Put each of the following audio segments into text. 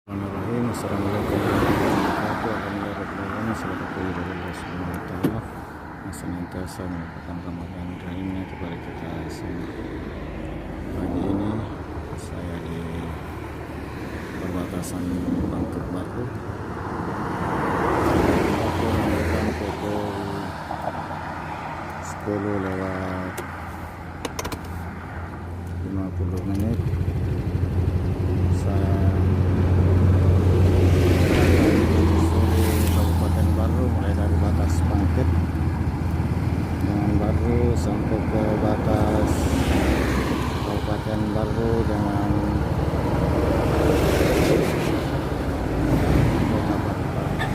Bismillahirrahmanirrahim. Assalamualaikum warahmatullahi wabarakatuh. Alhamdulillahirrahmanirrahim. Salatu Allah subhanahu wa ta'ala yang senantiasa melakukan Ramadan rahimnya kepada kita semua. Pagi ini saya di perbatasan Bangkit Baru. Aku menunjukkan pukul 10 lewat 50 menit. Saya Kabupaten Baru, mulai dari batas Bangkit dengan Baru sampai ke batas Kabupaten Baru dengan Kota Balikpapan.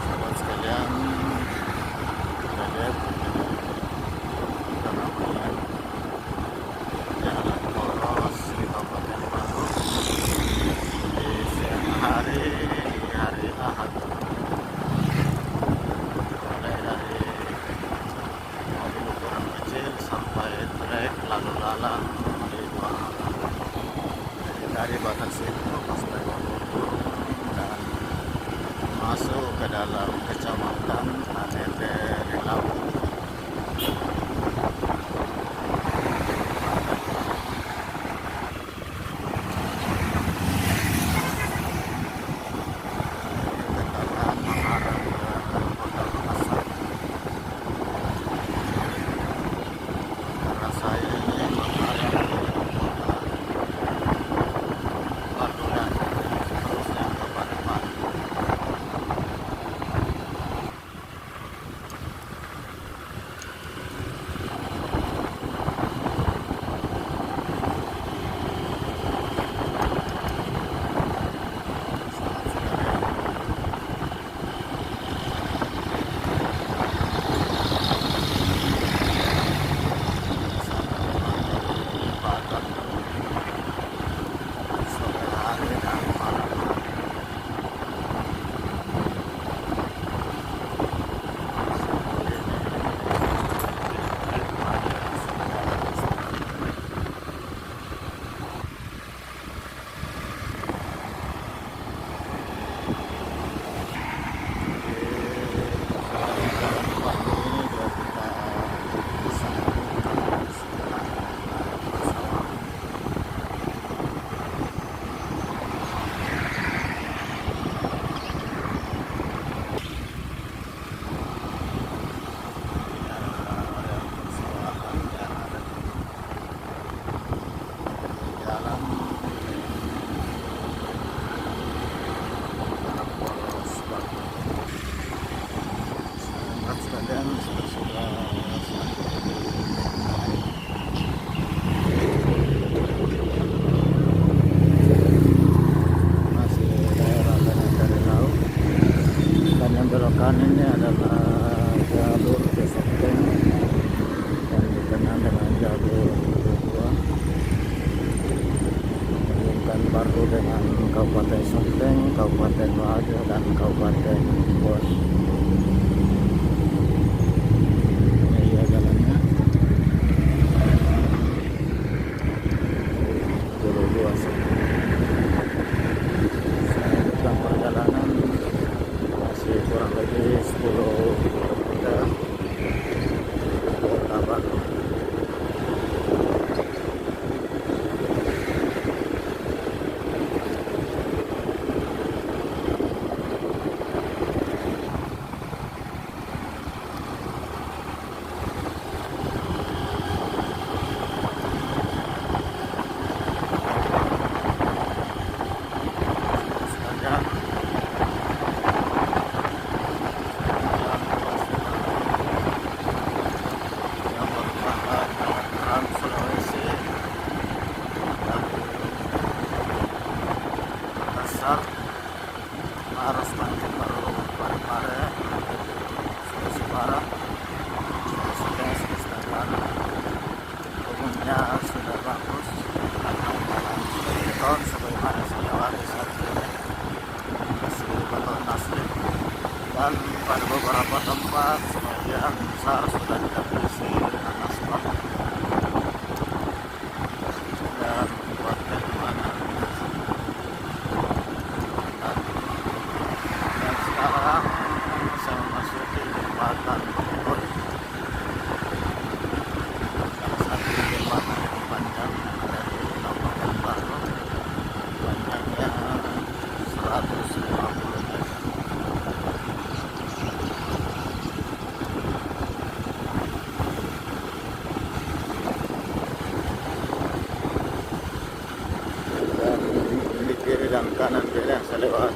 Sahabat sekalian, kita lihat jalan poros di Kabupaten Baru di siang hari Ahad, mulai dari mobil ukuran kecil sampai trek lalu lalang di bawah. Jadi dari batas itu sampai dan masuk ke dalam kecamatan Anete Rilau.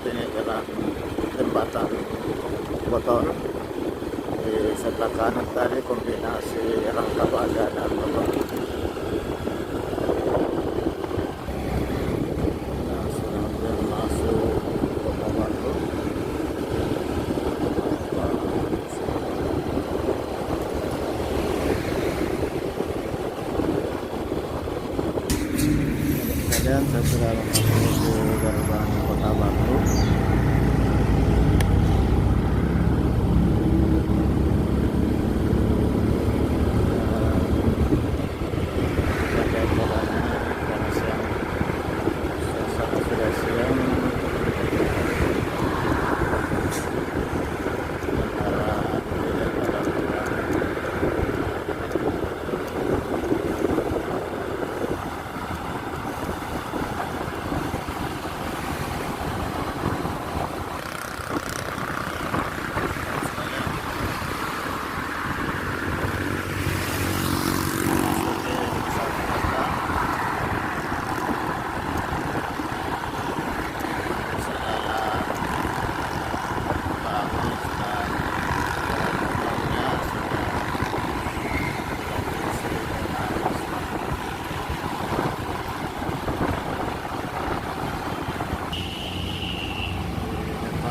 ini adalah jembatan motor. Di sebelah kanan tadi kombinasi rangka baja dan motor. Nah, sudah hampir masuk Kota Batu. Kemudian saya sudah memasuki gerbang Kota Batu.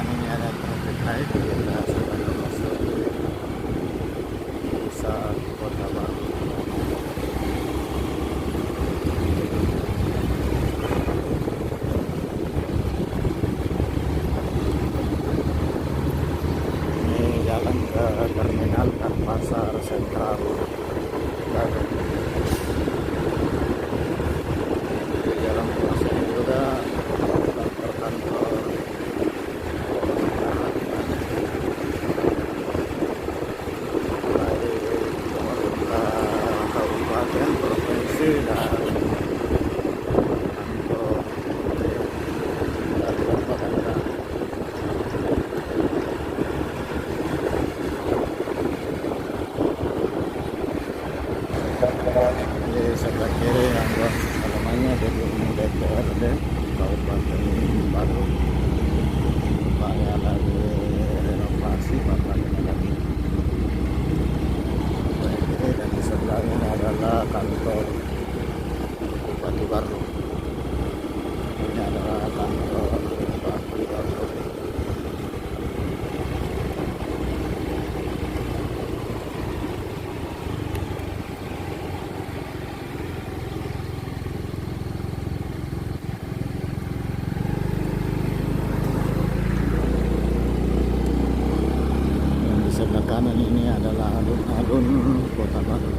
Ini ada traffic light, kita sudah masuk pusat Kota Batu. Ini jalan ke terminal dan pasar sentral Bandung. Di jalan pasar juga kantor-kantor kabupaten, provinsi, dan kantor daerah. Di sebelah kiri yang namanya gedung DPRD Kabupaten Bandung. Bapaknya lagi renovasi, bapaknya lagi. Dan di sebelah ini adalah kantor Bupati Baru. Ini adalah kantor Bupati Baru. Yang di sebelah kanan ini adalah alun-alun Kota Batu.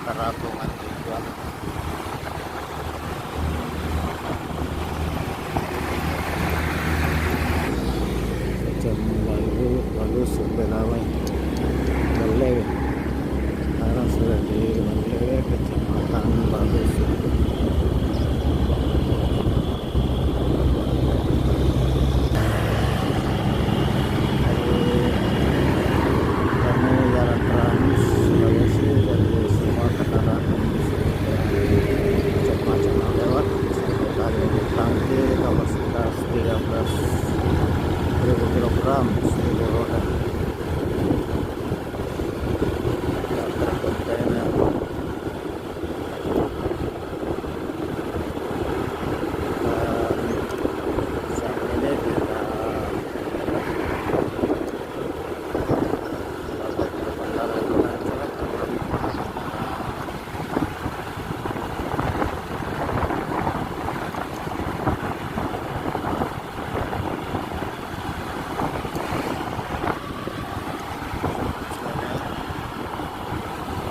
Taratungan juga. Lalu Sumberawai Balewe. Sekarang sudah di Balewe, Kecamatan Bagus. Kami jalan Trans Sulawesi dari semua kendaraan macam-macam yang lewat sampai kali tangki kapasitas 13.000 kilogram sepeda roda. Kontainer saat ini kita ke bandara Juanda.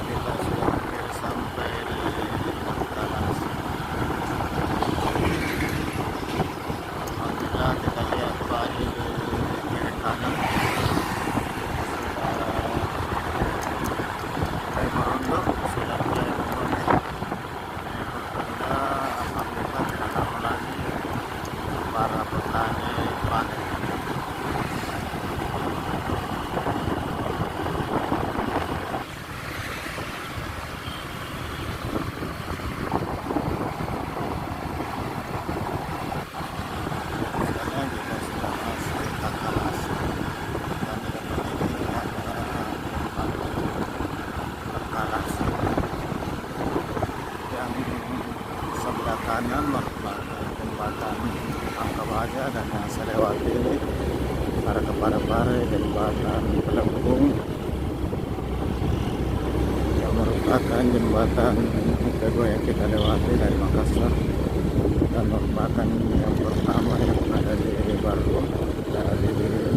Kita sudah hampir sampai di Talas. Alhamdulillah, kita lihat Bali di kiri kanan mulai merunduk, sudah mulai merunduk. Bertanda alhamdulillah tidak lama lagi para petani panen. Sekarang kita sudah masuk ke Talas dan di depan ini ada Talas. Yang sebelah kanan merupakan jembatan Angkabaja, dan yang saya lewati ini para Parepare jembatan Pelembung yang merupakan jembatan kedua yang kita lewati dari Makassar, dan merupakan yang pertama yang ada di Baru dari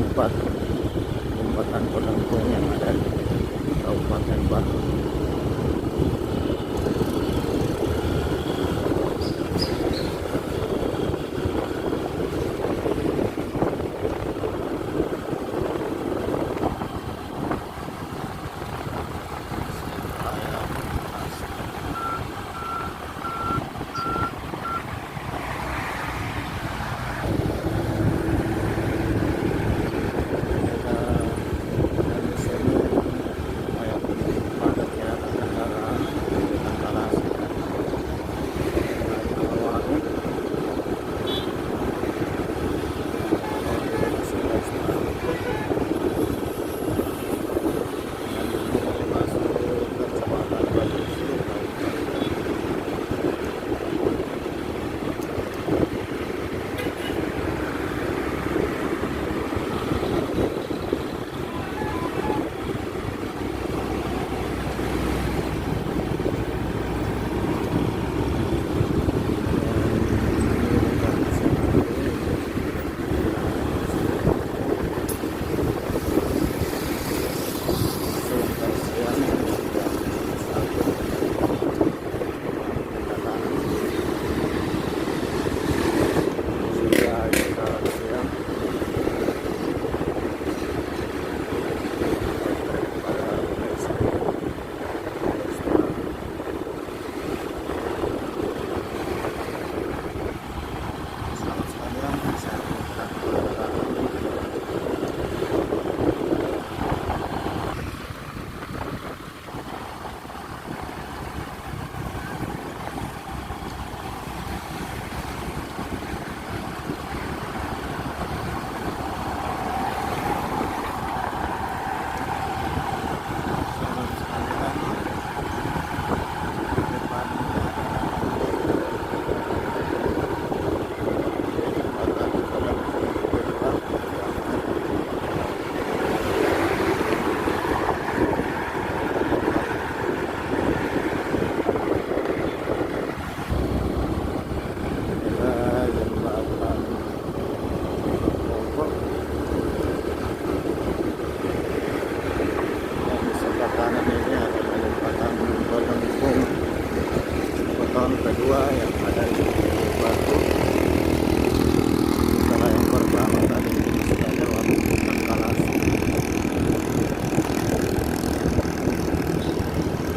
4 jembatan Pelembung yang ada di Kabupaten Baru. Dari sini lumayan padat ya. beton kedua yang ada di Batu. Setelah yang pertama tadi sudah lewat eskalasi,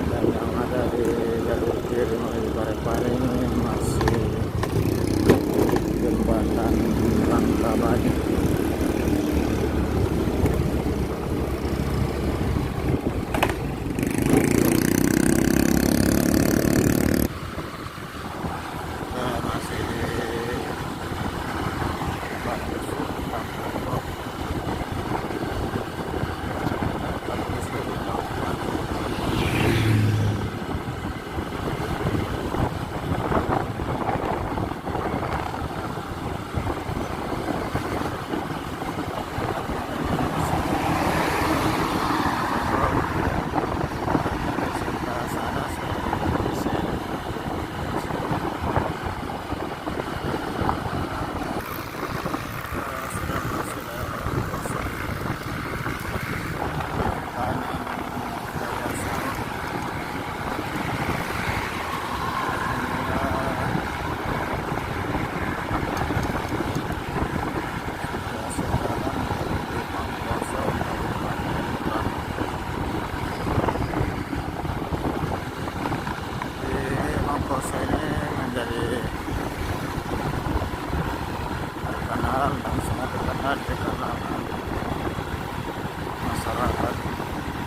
dan yang ada di jalur kiri menuju Parepare ini masih jembatan Rangkabani. Dan sangat terkenal di kalangan masyarakat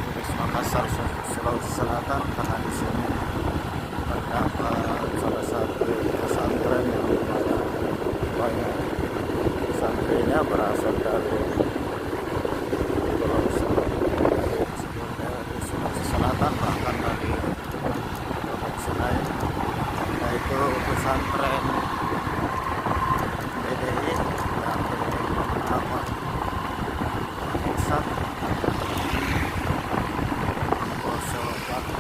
Turis Makassar, Sulawesi Selatan, karena di sini terdapat salah satu pesantren yang banyak santrinya berasal dari Pulau Sulawesi Selatan, bahkan dari provinsi lain, yaitu pesantren PDI dan Muhammad Pusat Poso Batu.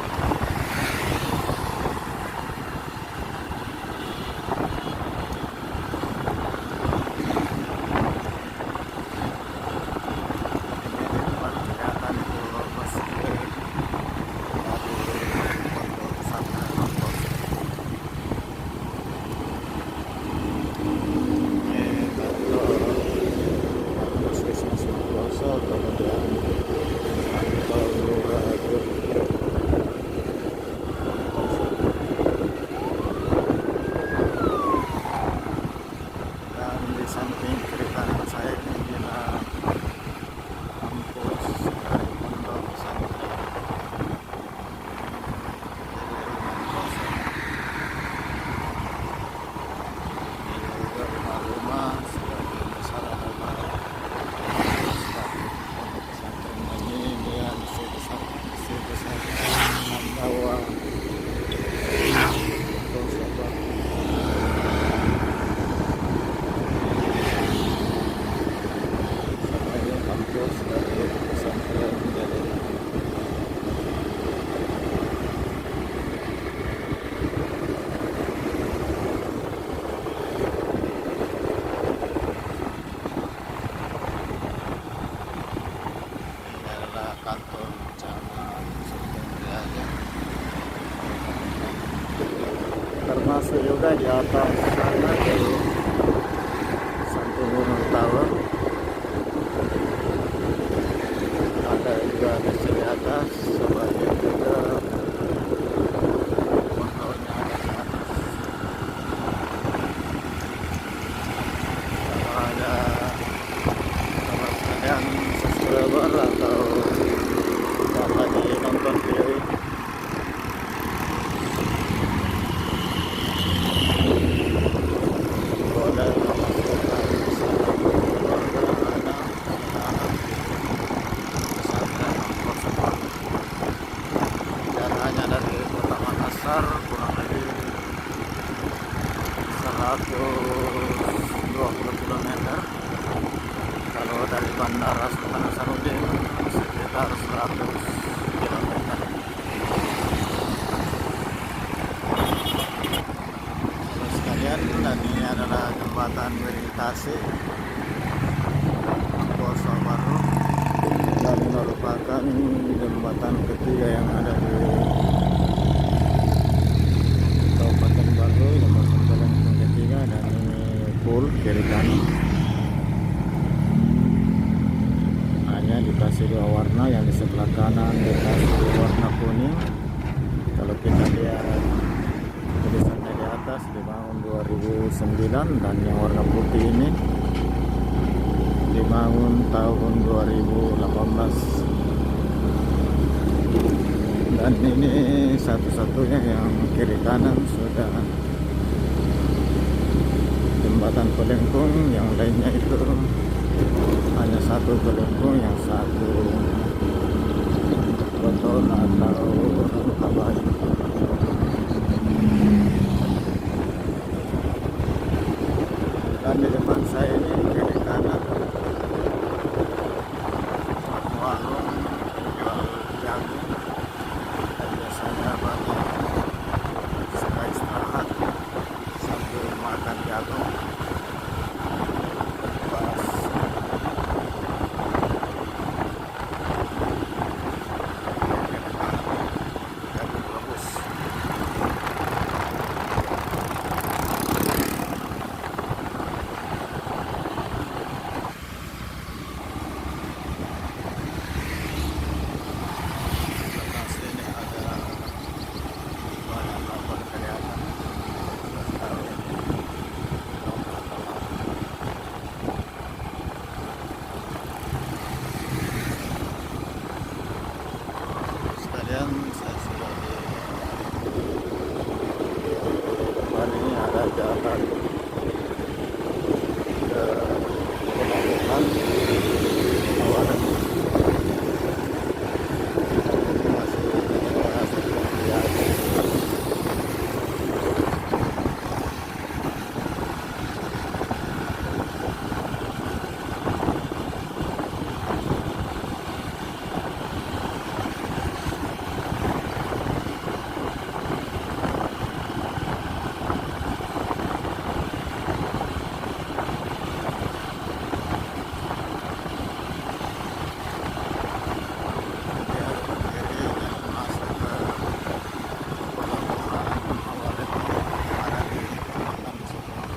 Kantor cabang Sumberjaya, termasuk juga di atas sana di Santi Gunung Tower, ada juga di sini atas sebagai juga kontrolnya ada di atas. Kalau ada kamar sekalian subscriber atau lagi nonton video ini, boleh memasukkan dan hanya dari kota Makassar kurang lebih 120 km. Kalau dari Bandara Sultan Hasanuddin sekitar 100 km. Terus sekalian, dan ini adalah jembatan veritasi Poso Baru, dan merupakan jembatan ketiga yang ada di Kabupaten kiri kanan. Hanya dikasih dua warna, yang di sebelah kanan dikasih warna kuning. Kalau kita lihat tulisannya di atas dibangun 2009, dan yang warna putih ini dibangun tahun 2018. Dan ini satu-satunya yang kiri kanan sudah jembatan pelengkung, yang lainnya itu hanya satu pelengkung, yang satu beton atau kabayo. Dan di depan saya ini kiri kanan warung jual jagung, dan biasanya banyak suka istirahat sambil makan jagung. Sekalian saya sudah di depan ini ada jalan ke pelabuhan Tawanan. Masih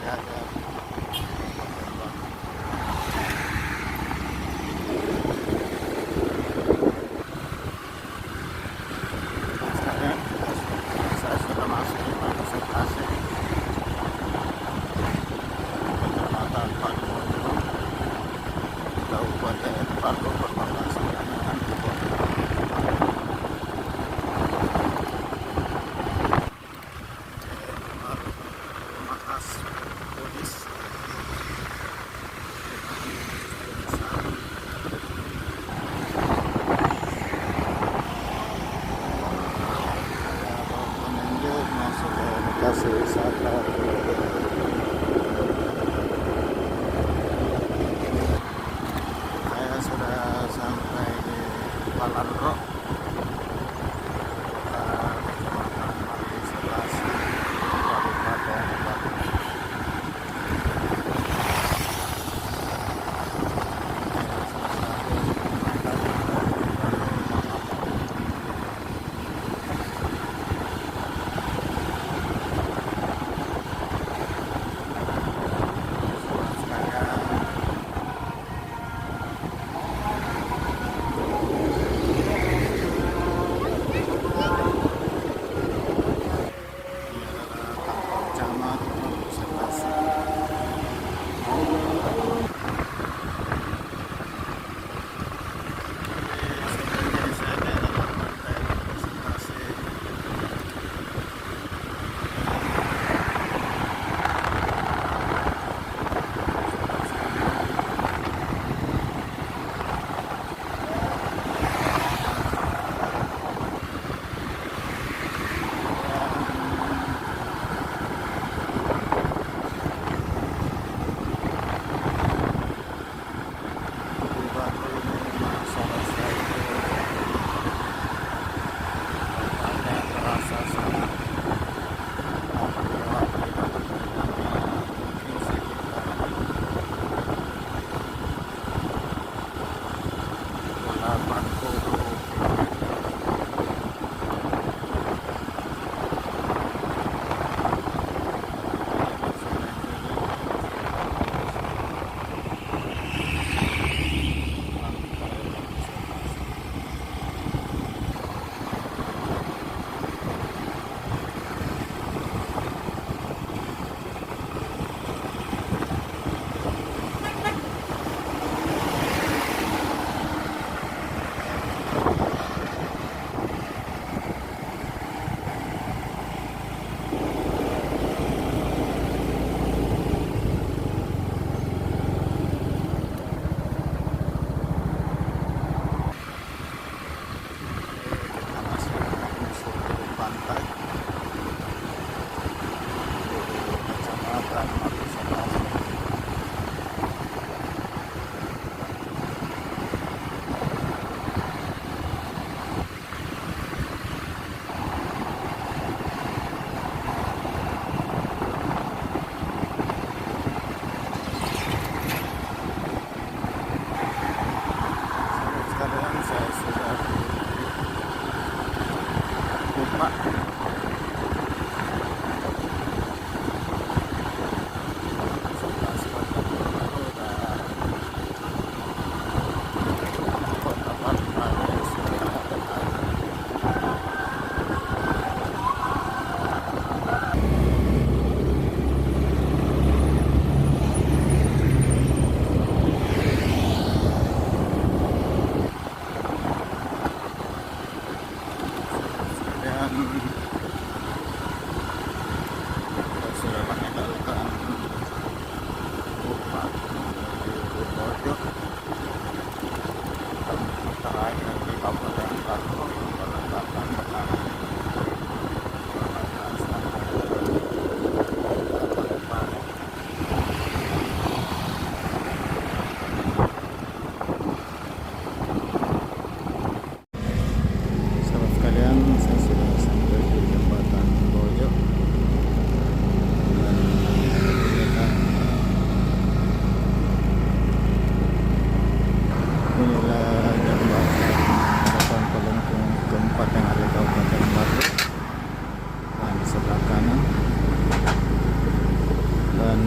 biasa. Lokasi wisata. Saya sudah sampai di Balanro, Kecamatan Mali Selasi, Kabupaten Batang.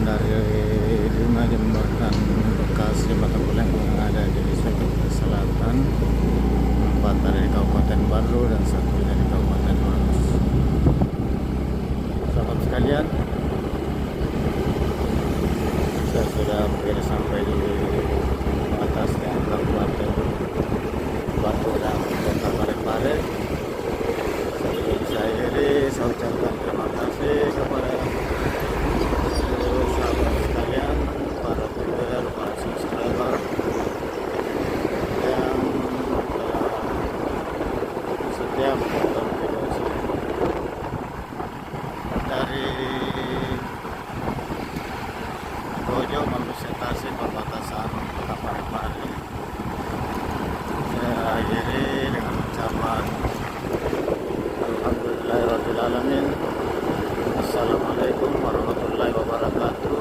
dari 5 jembatan bekas jembatan Buleng yang ada di Jakarta Selatan, 4 ada di Kabupaten Baru dan 1 dari Kabupaten Maros. Sahabat sekalian, saya sudah hampir sampai di batasnya Kabupaten Batu dan Kota Parepare. Saya ucapkan terima kasih kepada seluruh sahabat sekalian, para viewer, para subscriber yang telah setia menonton video saya. Dari Gojo menuju stasiun perbatasan Kota Parepare, saya akhiri dengan ucapan Alhamdulillahirrahmanirrahim. Assalamualaikum warahmatullahi wabarakatuh.